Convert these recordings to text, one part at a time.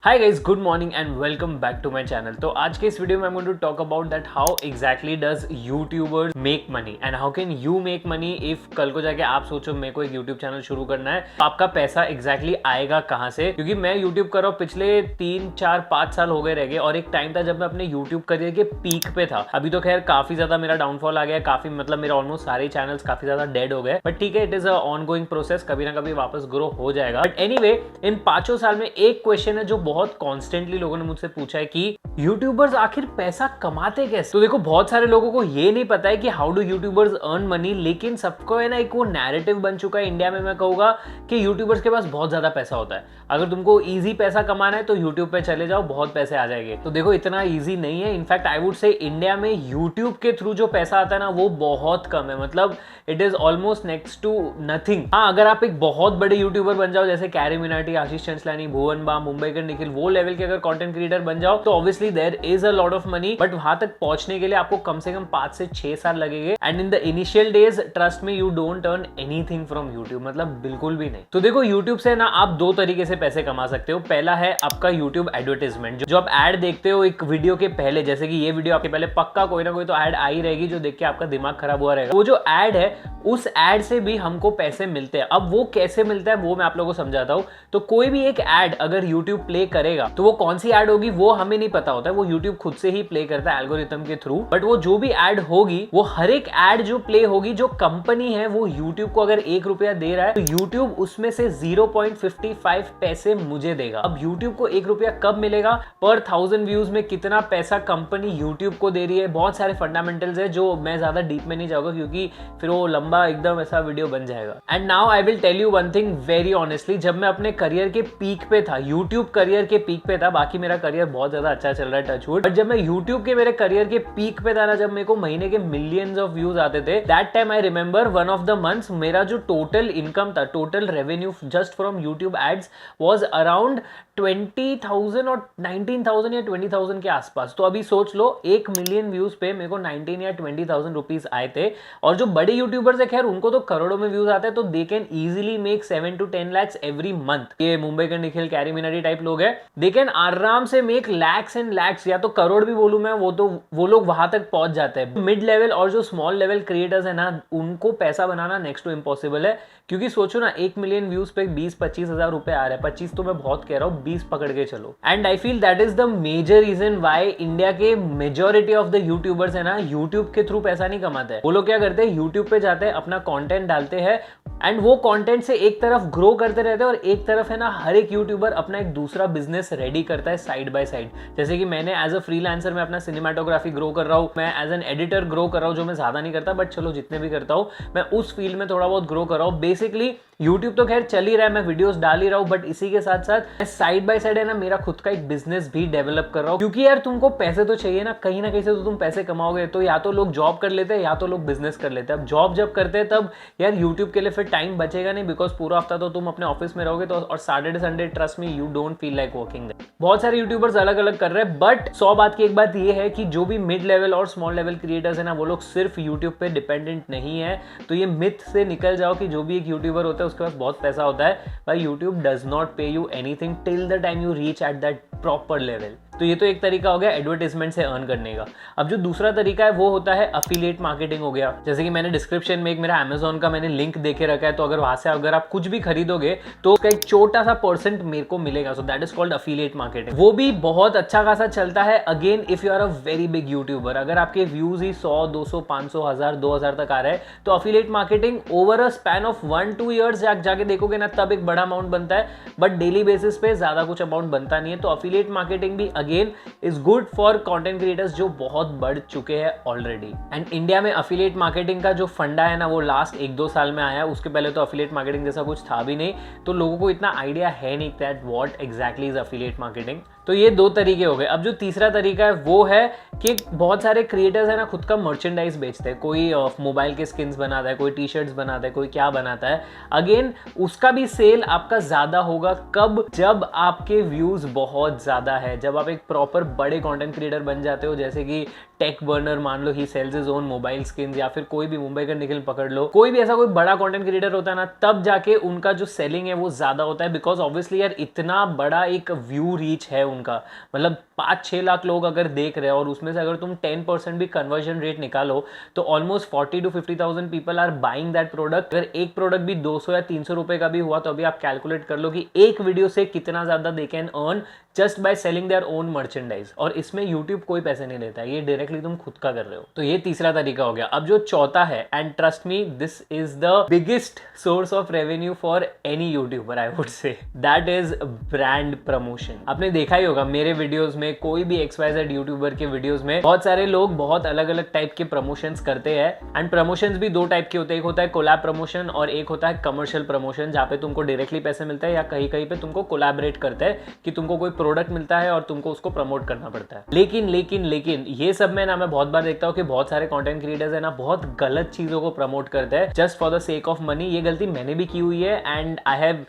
Hi guys, good morning and welcome back to my channel. तो आज के इस वीडियो में I'm going to talk about that how exactly does YouTubers make money and how can you make money if कल को जाके आप सोचो मेरे को एक YouTube चैनल शुरू करना है, तो आपका पैसा exactly आएगा कहाँ से? क्योंकि मैं YouTube कर रहा हूँ पिछले 3-4-5 साल हो गए रह गए और एक टाइम था जब मैं अपने YouTube करियर के पीक पे था। अभी तो खैर काफी ज्यादा मेरा डाउनफॉल आ गया, काफी मतलब मेरा ऑलमोस्ट सारे चैनल्स काफी ज्यादा डेड हो गए, बट ठीक है, it is a ongoing process, कभी ना कभी वापस ग्रो हो जाएगा। बट एनीवे, इन 5 साल में एक क्वेश्चन है जो बहुत कॉन्स्टेंटली लोगों ने मुझसे पूछा है कि यूट्यूबर्स आखिर पैसा कमाते कैसे। तो देखो, बहुत सारे लोगों को ये नहीं पता है कि how do YouTubers earn money, लेकिन सबको है ना एक वो नैरेटिव बन चुका है इंडिया में, मैं कहूंगा कि यूट्यूबर्स के पास बहुत ज्यादा पैसा होता है। अगर तुमको इजी पैसा कमाना है तो यूट्यूब पे चले जाओ, बहुत पैसे आ जाएंगे। तो देखो, इतना इजी नहीं है। In fact I would say India में यूट्यूब के थ्रू जो पैसा आता है ना वो बहुत कम है, मतलब it is almost next to nothing. हाँ, अगर आप एक बहुत बड़े यूट्यूबर बन जाओ जैसे कैरी मिनाटी, आशीष चंचलानी, भुवन बाम, मुंबई के निखिल, वो लेवल के अगर कंटेंट क्रिएटर बन जाओ तो obviously there is a lot of money, but वहां तक पहुंचने के लिए आपको कम से कम 5 से 6 साल लगेंगे। And in the initial days, trust me, you don't earn anything from YouTube, मतलब बिल्कुल भी नहीं। तो देखो, यूट्यूब से ना आप दो तरीके से पैसे कमा सकते हो। पहला है आपका यूट्यूब एडवर्टाइजमेंट, जो आप एड देखते हो एक वीडियो के पहले, जैसे कि ये वीडियो आपके पहले पक्का कोई ना कोई तो एड आई रहेगी जो देख के आपका दिमाग खराब हुआ रहेगा। वो जो एड है, उस एड से भी हमको पैसे मिलते हैं। अब वो कैसे मिलता है वो मैं आप लोगों को समझाता हूं। तो कोई भी एक एड अगर यूट्यूब प्ले करेगा तो वो कौन सी एड होगी वो हमें नहीं पता होता है, वो यूट्यूब खुद से ही प्ले करता है एल्गोरिथम के थ्रू। बट वो जो भी एड होगी, वो हर एक एड जो प्ले होगी, जो कंपनी है वो यूट्यूब को अगर 1 रुपया दे रहा है तो यूट्यूब उसमें से 0.55 पैसे मुझे देगा। अब यूट्यूब को 1 रुपया कब मिलेगा, पर 1000 व्यूज में कितना पैसा कंपनी यूट्यूब को दे रही है, बहुत सारे फंडामेंटल्स है जो मैं ज्यादा डीप में नहीं जाऊंगा क्योंकि फिर वो लंबा एकदम ऐसा वीडियो बन जाएगा। And now I will tell you one thing very honestly, जब मैं अपने करियर के पीक पे था, यूट्यूब करियर के पीक पे था, बाकी मेरा करियर बहुत ज्यादा अच्छा चल रहा है, टच वुड, बट जब मैं यूट्यूब के मेरे करियर के पीक पे था ना, जब मेरे को महीने के मिलियंस ऑफ व्यूज आते थे, that time I remember one of the months मेरा जो टोटल इनकम था, total revenue just from YouTube ads was around 20,000 और 19,000 या 20,000 के आसपास। तो अभी सोच लो, 1 मिलियन व्यूज पे मेरे को 19 या 20,000 रुपीज आए थे। और जो बड़े यूट्यूबर्स है, खैर उनको तो करोड़ों में व्यूज आते हैं, तो they can easily make 7 to 10 lakhs every month. ये मुंबई के निखिल, कैरी मिनाटी टाइप लोग है, दे कैन आराम से मेक लैक्स एंड लैक्स, या तो करोड़ भी बोलूं मैं, वो लोग वहां तक पहुंच जाते हैं। मिड लेवल और जो स्मॉल लेवल क्रिएटर्स है ना, उनको पैसा बनाना नेक्स्ट टू इम्पॉसिबल है। क्योंकि सोचो ना, 1 मिलियन व्यूज पे 20-25 हजार रुपए आ रहे हैं, 25 तो मैं बहुत कह रहा हूँ, 20 पकड़ के चलो। And I feel that is the major reason why India के मेजोरिटी ऑफ द यूट्यूबर्स है ना, यूट्यूब के थ्रू पैसा नहीं कमाते हैं। वो लोग क्या करते हैं, यूट्यूब पे जाते हैं, अपना कंटेंट डालते हैं, एंड वो कंटेंट से एक तरफ ग्रो करते रहते हैं और एक तरफ है ना, हर एक यूट्यूबर अपना एक दूसरा बिजनेस रेडी करता है साइड बाय साइड। जैसे कि मैंने एज अ फ्रीलांसर मैं अपना सिनेमाटोग्राफी ग्रो कर रहा हूँ, मैं एज एन एडिटर ग्रो कर रहा हूँ, जो मैं ज्यादा नहीं करता, बट चलो जितने भी करता हूँ मैं उस फील्ड में थोड़ा बहुत ग्रो कर रहा हूँ। बेसिकली यूट्यूब तो खैर चल ही रहा है, मैं वीडियोस डाल ही रहा हूँ, बट इसी के साथ साथ मैं साइड बाय साइड है ना, मेरा खुद का एक बिजनेस भी डेवलप कर रहा हूँ। क्योंकि यार तुमको पैसे तो चाहिए ना कहीं से तो तुम पैसे कमाओगे। तो या तो लोग जॉब कर लेते हैं या तो लोग बिजनेस कर लेते हैं। अब जॉब जब करते हैं तब यार यूट्यूब के लिए फिर टाइम बचेगा नहीं, बिकॉज पूरा हफ्ता तो तुम अपने ऑफिस में रहोगे, तो और Saturday Sunday trust me you don't feel like working. बहुत सारे यूट्यूबर्स अलग अलग कर रहे हैं, बट 100 बात की एक बात ये है कि जो भी मिड लेवल और स्मॉल लेवल क्रिएटर्स है ना, वो लोग सिर्फ यूट्यूब पे डिपेंडेंट नहीं है। तो ये मिथ से निकल जाओ कि जो भी एक यूट्यूबर होता है उसके पास बहुत पैसा होता है, भाई यूट्यूब डज नॉट पे you anything till the time you reach at that proper level. तो ये तो एक तरीका हो गया एडवर्टाइजमेंट से अर्न करने का। अब जो दूसरा तरीका है वो होता है अफिलिएट मार्केटिंग हो गया। जैसे कि मैंने डिस्क्रिप्शन में एक मेरा अमेजोन का मैंने लिंक देके रखा है, तो अगर वहां से अगर आप कुछ भी खरीदोगे तो उसका एक छोटा सा % मेरे को मिलेगा। So that is called affiliate marketing. वो भी बहुत अच्छा खासा चलता है। Again if you are a very big youtuber, अगर आपके व्यूज ही 100, 200, 500, 1000, 2000 तक आ रहे हैं, तो affiliate marketing over a span of 1-2 years जाके देखोगे ना, तब एक बड़ा अमाउंट बनता है, बट डेली बेसिस पे ज्यादा कुछ अमाउंट बनता नहीं है। तो अफिलिएट मार्केटिंग भी again is good for content creators जो बहुत बढ़ चुके हैं ऑलरेडी। एंड इंडिया में अफिलिएट मार्केटिंग का जो फंडा है ना, वो लास्ट 1-2 साल में आया। उसके पहले तो अफिलिएट मार्केटिंग जैसा कुछ था भी नहीं, तो लोगों को इतना आइडिया है नहीं that what exactly is affiliate marketing. तो ये 2 तरीके हो गए। अब जो तीसरा तरीका है वो है कि बहुत सारे क्रिएटर्स है ना, खुद का मर्चेंडाइज बेचते हैं। कोई मोबाइल के स्किन्स बनाता है, कोई टी शर्ट्स बनाता है, कोई क्या बनाता है। अगेन उसका भी सेल आपका ज्यादा होगा कब, जब आपके व्यूज बहुत ज्यादा है, जब आप एक प्रॉपर बड़े कंटेंट क्रिएटर बन जाते हो, जैसे कि टेक बर्नर मान लो, he sells his own mobile skins, या फिर कोई भी मुंबई का निखिल पकड़ लो, कोई भी ऐसा कोई बड़ा कंटेंट क्रिएटर होता है ना, तब जाके उनका जो सेलिंग है वो ज्यादा होता है। बिकॉज ऑब्वियसली यार इतना बड़ा एक व्यू रीच है उनका, मतलब 5-6 लाख लोग अगर देख रहे हैं और उसमें से अगर तुम 10% भी कन्वर्जन रेट निकालो तो almost 40 to 50,000 people are buying that product. अगर एक प्रोडक्ट भी 200 या 300 रुपए का भी हुआ तो अभी आप कैलकुलेट कर लो कि एक वीडियो से कितना ज्यादा they can earn just by selling their own merchandise. और इसमें यूट्यूब कोई पैसे नहीं लेता है, ये डायरेक्टली तुम खुद का कर रहे हो। तो ये तीसरा तरीका हो गया। अब जो चौथा है, and trust me this is the biggest source of revenue for any YouTuber, I would say, that is brand promotion. आपने देखा ही होगा मेरे वीडियोस में, कोई भी XYZ यूट्यूबर के वीडियोस में बहुत सारे लोग बहुत अलग अलग टाइप के प्रमोशंस करते हैं। एंड प्रमोशंस भी दो टाइप के होते हैं, एक होता है कोलैब प्रमोशन और एक होता है कमर्शियल प्रमोशन, जहाँ पे तुमको डायरेक्टली पैसे मिलता है या कहीं कहीं पे तुमको कोलैबोरेट करते हैं कि तुमको कोई प्रोडक्ट मिलता है और तुमको उसको प्रमोट करना पड़ता है। लेकिन ये सब में ना मैं बहुत बार देखता हूँ कि बहुत सारे कंटेंट क्रिएटर्स है ना बहुत गलत चीजों को प्रमोट करते हैं just for the sake of money. ये गलती मैंने भी की हुई है and I have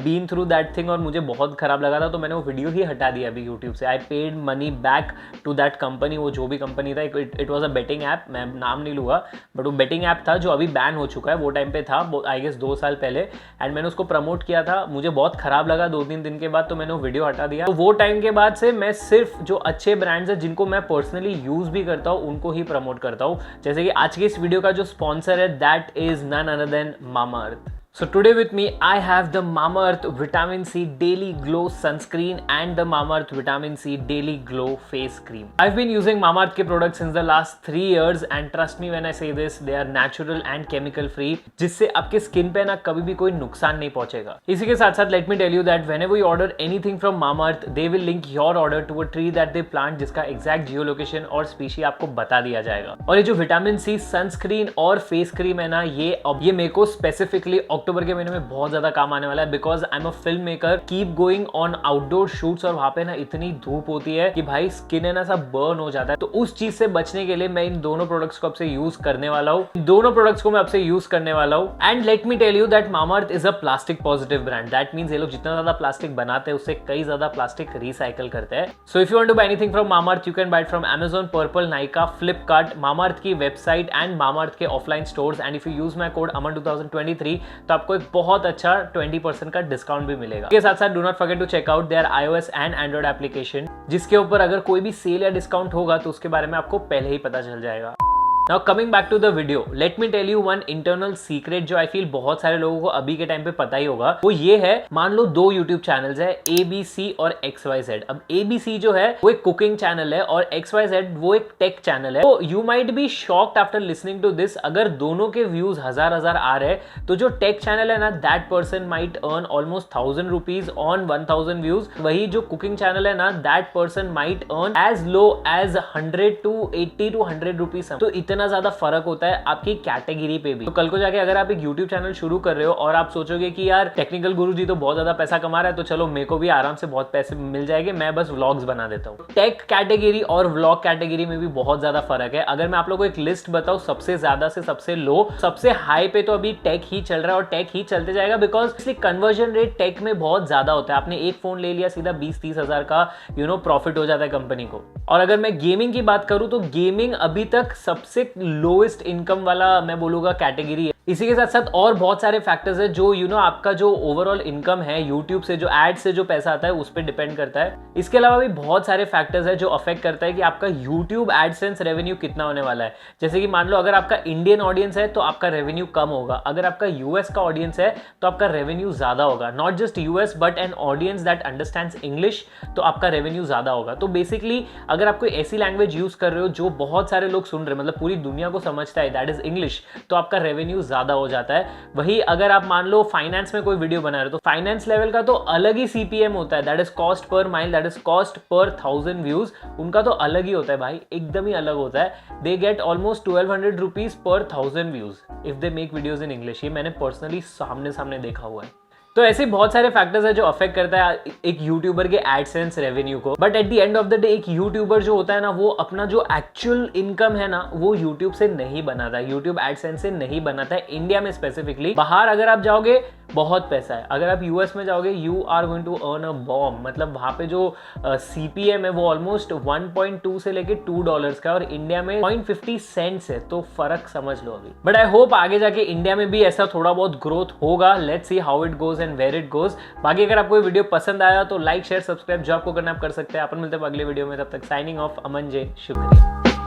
been through that thing और मुझे बहुत खराब लगा था, तो मैंने वो वीडियो ही हटा दिया अभी यूट्यूब से। I paid money back to that company, वो जो भी कंपनी था, it was a betting app, मैं नाम नहीं लूंगा, बट वो बेटिंग ऐप था जो अभी बैन हो चुका है, वो टाइम पे था आई गेस 2 साल पहले। एंड मैंने उसको प्रमोट किया था, मुझे बहुत खराब लगा 2-3 दिन के बाद, तो मैंने वो वीडियो हटा दिया। तो वो टाइम के बाद से मैं सिर्फ जो अच्छे ब्रांड्स हैं जिनको मैं पर्सनली यूज भी करता हूँ उनको ही प्रमोट करता हूँ। जैसे कि आज के इस वीडियो का जो स्पॉन्सर है that is none other than Mamaearth. So today with me I have the Mamaearth Vitamin C Daily Glow Sunscreen and the Mamaearth Vitamin C Daily Glow Face Cream. I've been using Mamaearth के products since the last 3 years and trust me when I say this, they are natural and chemical free, जिससे आपके skin पे ना कभी भी कोई नुकसान नहीं पहुंचेगा। इसी के साथ साथ let me tell you that whenever you order anything from Mamaearth, they will link your order to a tree that they plant जिसका exact geolocation और species आपको बता दिया जाएगा। और ये जो विटामिन सी सनस्क्रीन और फेस क्रीम है ना, ये मेरे को स्पेसिफिकली अक्टूबर के महीने में बहुत ज्यादा काम आने वाला है, because I am a film maker, keep going on outdoor shoots और वहां पे ना इतनी धूप होती है कि भाई स्किन है ना सब बर्न हो जाता है। तो उस चीज से बचने के लिए मैं इन दोनों प्रोडक्ट्स को आपसे यूज करने वाला हूँ, and let me tell you that Mamaearth is a plastic positive brand. That means ये लोग जितना ज्यादा प्लास्टिक बनाते हैं उससे कई ज्यादा प्लास्टिक रिसाइकल करते हैं। So if you want to buy anything from Mamaearth, you can buy it from Amazon, Purplle, Nykaa, Flipkart, Mamaearth की वेबसाइट एंड मामाअर्थ के offline stores. And if you use my code Aman 2023 तो आपको एक बहुत अच्छा 20% का डिस्काउंट भी मिलेगा। इसके साथ साथ do not forget to check out their iOS and android application, जिसके ऊपर अगर कोई भी सेल या डिस्काउंट होगा तो उसके बारे में आपको पहले ही पता चल जाएगा। Now coming back to the video, let me tell you one internal secret जो I feel बहुत सारे लोगों को अभी के टाइम पे पता ही होगा। वो ये है, मान लो 2 YouTube चैनल्स है, ABC और XYZ। अब ABC जो है वो एक कुकिंग चैनल है और XYZ वो एक टेक चैनल है। तो you might be shocked after listening to this, अगर दोनों के व्यूज 1000 आ रहे हैं तो जो टेक चैनल है ना, that person might earn almost 1000 rupees on 1000 views. वही जो कुकिंग चैनल है ना, that person might earn as low as 100 to 80 to 100 rupees। तो इतना ज्यादा फर्क होता है आपकी कैटेगरी पे भी। तो कल को जाके अगर आप एक YouTube चैनल शुरू कर रहे हो और आप सोचोगे कि यार टेक्निकल गुरुजी तो बहुत ज्यादा पैसा कमा रहा है, तो चलो मेरे को भी आराम से बहुत पैसे मिल जाएंगे, मैं बस व्लॉग्स बना देता हूँ। टेक कैटेगरी और व्लॉग कैटेगरी में भी बहुत ज्यादा फर्क है। अगर मैं आप लोगों को एक लिस्ट बताऊं, सबसे ज्यादा से सबसे लो, सबसे हाई पे तो अभी टेक ही चल रहा है और टेक ही चलते जाएगा, बिकॉज इसलिए कन्वर्जन रेट टेक में बहुत ज्यादा होता है। आपने एक फोन ले लिया, सीधा 20-30 हजार का प्रॉफिट हो जाता है कंपनी को। और अगर मैं गेमिंग की बात करूं तो गेमिंग अभी तक सबसे लोएस्ट इनकम वाला मैं बोलूंगा कैटेगरी है। इसी के साथ साथ और बहुत सारे फैक्टर्स है जो आपका जो ओवरऑल इनकम है यूट्यूब से, जो एड से जो पैसा आता है उस पर डिपेंड करता है। इसके अलावा भी बहुत सारे फैक्टर्स है जो अफेक्ट करता है कि आपका यूट्यूब एडसेंस रेवेन्यू कितना होने वाला है। जैसे कि मान लो अगर आपका इंडियन ऑडियंस है तो आपका रेवेन्यू कम होगा, अगर आपका यूएस का ऑडियंस है तो आपका रेवेन्यू ज्यादा होगा। Not just US but an audience that understands English, तो आपका रेवेन्यू ज्यादा होगा। तो बेसिकली अगर आप कोई ऐसी लैंग्वेज यूज कर रहे हो जो बहुत सारे लोग सुन रहे हैं, मतलब पूरी दुनिया को समझता है, दैट इज इंग्लिश, तो आपका रेवेन्यू ज्यादा हो जाता है। वही अगर आप मान लो फाइनेंस में कोई वीडियो बना रहे हो तो फाइनेंस लेवल का तो अलग ही सीपीएम होता है, that is cost per mile, that is cost per 1000 views, उनका तो अलग ही होता है भाई, एकदम ही अलग होता है। They get almost 1200 rupees per 1000 views if they make videos in English. ये मैंने पर्सनली सामने देखा हुआ है। तो ऐसे बहुत सारे फैक्टर्स है जो अफेक्ट करता है एक यूट्यूबर के एडसेंस रेवेन्यू को। But at the end of the day एक यूट्यूबर जो होता है ना, वो अपना जो एक्चुअल इनकम है ना वो यूट्यूब से नहीं बनाता है, यूट्यूब एडसेंस से नहीं बनाता है, इंडिया में स्पेसिफिकली। बाहर अगर आप जाओगे बहुत पैसा है। अगर आप यूएस में जाओगे you are going to earn a bomb, मतलब वहाँ पे जो CPM है वो ऑलमोस्ट 1.2 से लेके $2 का, और इंडिया में 0.50 सेंट्स है, तो फर्क समझ लो अभी। बट आई होप आगे जाके इंडिया में भी ऐसा थोड़ा बहुत ग्रोथ होगा। Let's see how it goes and where it goes. बाकी अगर आपको वीडियो पसंद आया तो लाइक शेयर सब्सक्राइब जो आपको करना आप कर सकते हैं। अपन मिलते हैं अगले वीडियो में, तब तक साइनिंग ऑफ, अमन जैन, शुक्रिया।